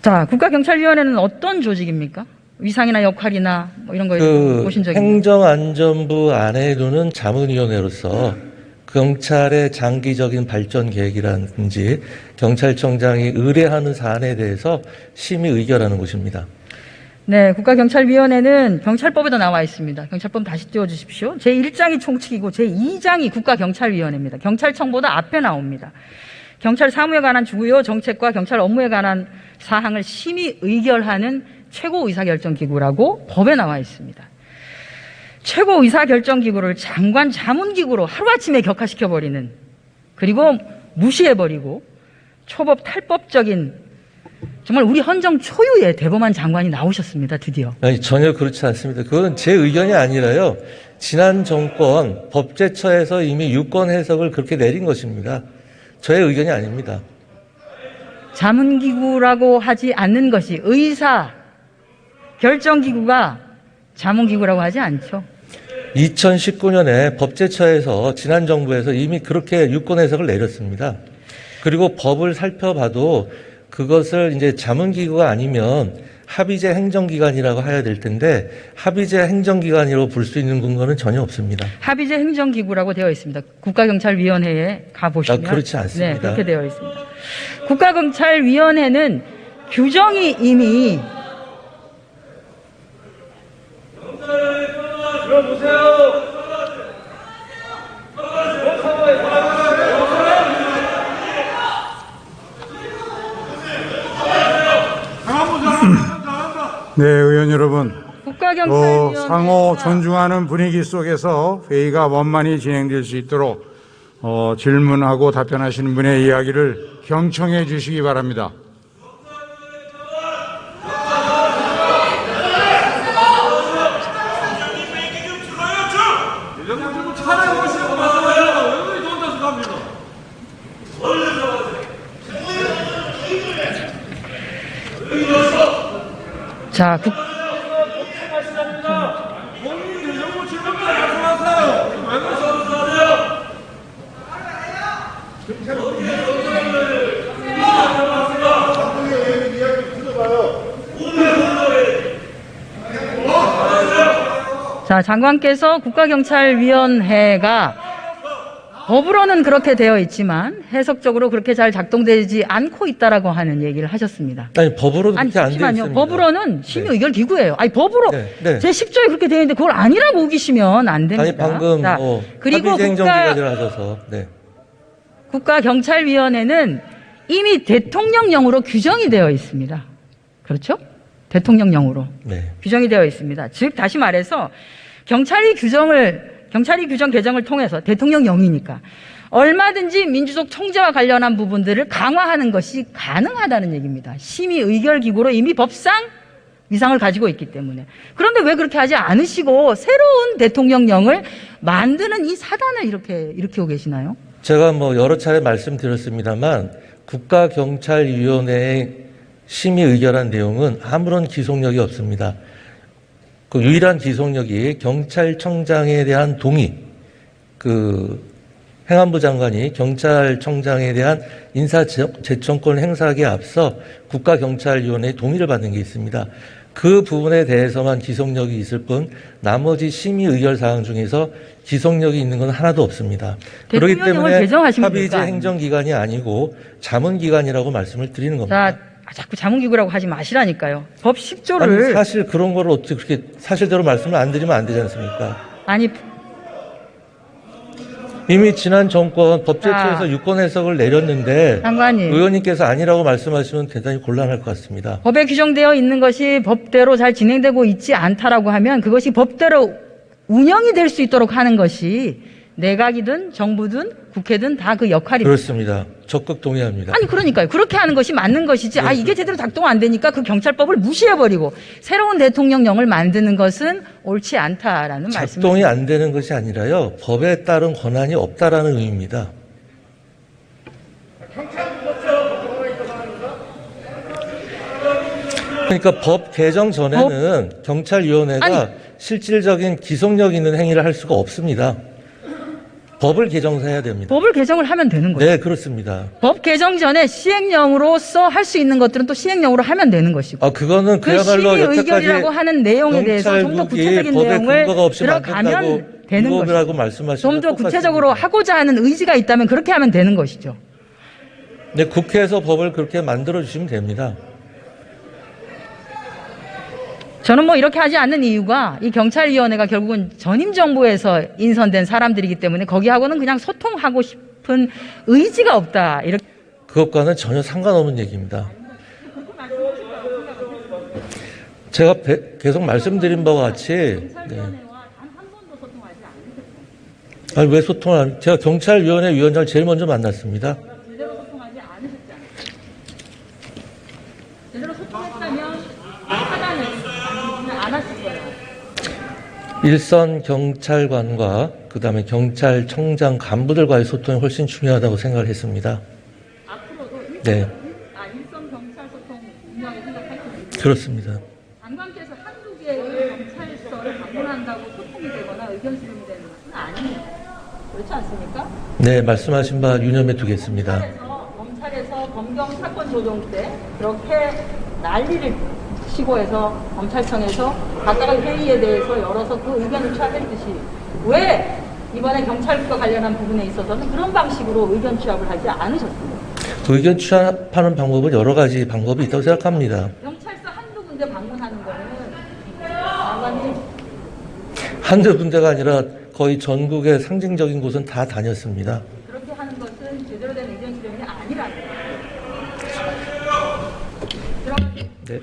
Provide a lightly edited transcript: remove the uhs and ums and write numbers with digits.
자, 국가경찰위원회는 어떤 조직입니까? 위상이나 역할이나 뭐 이런 거에 보신 적이 있나요? 행정안전부 안에 두는 자문위원회로서 경찰의 장기적인 발전 계획이라든지 경찰청장이 의뢰하는 사안에 대해서 심의 의결하는 곳입니다. 네, 국가경찰위원회는 경찰법에도 나와 있습니다. 경찰법 다시 띄워주십시오. 제1장이 총칙이고 제2장이 국가경찰위원회입니다. 경찰청보다 앞에 나옵니다. 경찰 사무에 관한 주요 정책과 경찰 업무에 관한 사항을 심의 의결하는 최고 의사결정기구라고 법에 나와 있습니다. 최고 의사결정기구를 장관 자문기구로 하루아침에 격화시켜버리는, 그리고 무시해버리고 초법 탈법적인, 정말 우리 헌정 초유의 대범한 장관이 나오셨습니다. 드디어. 아니, 전혀 그렇지 않습니다. 그건 제 의견이 아니라요, 지난 정권 법제처에서 이미 유권 해석을 그렇게 내린 것입니다. 저의 의견이 아닙니다. 자문기구라고 하지 않는 것이, 의사 결정기구가 자문기구라고 하지 않죠. 2019년에 법제처에서 지난 정부에서 이미 그렇게 유권 해석을 내렸습니다. 그리고 법을 살펴봐도 그것을 이제 자문기구가 아니면 합의제 행정기관이라고 해야 될 텐데, 합의제 행정기관으로 볼 수 있는 근거는 전혀 없습니다. 합의제 행정기구라고 되어 있습니다. 국가경찰위원회에 가보시면. 그렇지 않습니다. 네, 그렇게 되어 있습니다. 국가경찰위원회는 규정이 이미 네, 의원 여러분, 국가경찰위원회 상호 존중하는 분위기 속에서 회의가 원만히 진행될 수 있도록 질문하고 답변하시는 분의 이야기를 경청해 주시기 바랍니다. 자, 자, 장관께서 국가경찰위원회가 법으로는 그렇게 되어 있지만 해석적으로 그렇게 잘 작동되지 않고 있다라고 하는 얘기를 하셨습니다. 아니, 법으로 그렇게 안 되어 잠시만요. 있습니다. 법으로는 심의 의결 기구예요. 아니, 법으로 네, 네. 제10조에 그렇게 되어 있는데 그걸 아니라고 우기시면 안 됩니다. 아니, 방금 자, 그리고 합의제 행정기관이라 하셔서. 네. 국가경찰위원회는 이미 대통령령으로 규정이 되어 있습니다. 그렇죠? 대통령령으로 네. 규정이 되어 있습니다. 즉 다시 말해서 경찰이 규정 개정을 통해서, 대통령령이니까 얼마든지 민주적 통제와 관련한 부분들을 강화하는 것이 가능하다는 얘기입니다. 심의 의결 기구로 이미 법상 위상을 가지고 있기 때문에. 그런데 왜 그렇게 하지 않으시고 새로운 대통령령을 만드는 이 사단을 이렇게 일으키고 계시나요? 제가 뭐 여러 차례 말씀드렸습니다만, 국가경찰위원회의 심의 의결한 내용은 아무런 기속력이 없습니다. 그 유일한 기속력이 경찰청장에 대한 동의, 행안부 장관이 경찰청장에 대한 인사제청권 행사하기에 앞서 국가경찰위원회의 동의를 받는 게 있습니다. 그 부분에 대해서만 기속력이 있을 뿐 나머지 심의 의결 사항 중에서 기속력이 있는 건 하나도 없습니다. 그렇기 때문에 합의제 행정기관이 아니고 자문기관이라고 말씀을 드리는 겁니다. 자, 자꾸 자문기구라고 하지 마시라니까요. 법 10조를. 아니, 사실 그런 거를 어떻게 그렇게 사실대로 말씀을 안 드리면 안 되지 않습니까? 아니, 이미 지난 정권 법제처에서 유권 해석을 내렸는데 장관님, 의원님께서 아니라고 말씀하시면 대단히 곤란할 것 같습니다. 법에 규정되어 있는 것이 법대로 잘 진행되고 있지 않다라고 하면 그것이 법대로 운영이 될 수 있도록 하는 것이 내각이든 정부든 국회든 다 그 역할입니다. 그렇습니다. 적극 동의합니다. 아니, 그러니까요. 그렇게 하는 것이 맞는 것이지. 아, 이게 제대로 작동 안 되니까 그 경찰법을 무시해버리고 새로운 대통령령을 만드는 것은 옳지 않다라는 말씀입니다. 작동이 안 되는 것이 아니라요, 법에 따른 권한이 없다라는 의미입니다. 그러니까 법 개정 전에는 경찰위원회가 실질적인 기속력 있는 행위를 할 수가 없습니다. 법을 개정해야 됩니다. 법을 개정을 하면 되는 거죠. 네, 그렇습니다. 법 개정 전에 시행령으로서 할 수 있는 것들은 또 시행령으로 하면 되는 것이고. 그거는 그 그야말로 심의 여태까지 의견이라고 하는 내용에 대해서 좀 더 경찰국이 구체적인 법에 내용을 근거가 없이 들어가면 만든다고 되는 위법이라고 것이죠. 말씀하시는 좀 더 것 구체적으로 똑같습니다. 하고자 하는 의지가 있다면 그렇게 하면 되는 것이죠. 네, 국회에서 법을 그렇게 만들어 주시면 됩니다. 저는 뭐 이렇게 하지 않는 이유가 이 경찰위원회가 결국은 전임 정부에서 인선된 사람들이기 때문에 거기하고는 그냥 소통하고 싶은 의지가 없다. 이렇게. 그것과는 전혀 상관없는 얘기입니다. 제가 계속 말씀드린 바와 같이 네. 아니, 왜 소통을 안? 제가 경찰위원회 위원장을 제일 먼저 만났습니다. 제대로 소통하지 않으셨잖아요. 제대로 소통했다면 하나는 안 하실 거예요. 일선 경찰관과 그다음에 경찰청장 간부들과의 소통이 훨씬 중요하다고 생각을 했습니다. 앞으로도 네, 일선 경찰 소통 분명히 생각할 겁니다. 그렇습니다. 장관께서 한두 개의 경찰서를 방문한다고 소통이 되거나 의견 수렴이 되는 것은 아닙니다. 그렇지 않습니까? 네, 말씀하신 바 유념해 두겠습니다. 검찰에서 검경 사건 조정 때 그렇게 난리를 치고 해서 검찰청에서 각각의 회의에 대해서 열어서 그 의견을 취합했듯이 왜 이번에 경찰과 관련한 부분에 있어서는 그런 방식으로 의견 취합을 하지 않으셨습니까? 의견 취합하는 방법은 여러 가지 방법이 있다고 생각합니다. 경찰서 한두 군데 방문하는 거는 장관님 한두 군데가 아니라 거의 전국의 상징적인 곳은 다 다녔습니다. 그렇게 하는 것은 제대로 된 의견 수렴이 아니라는 거예요. 네.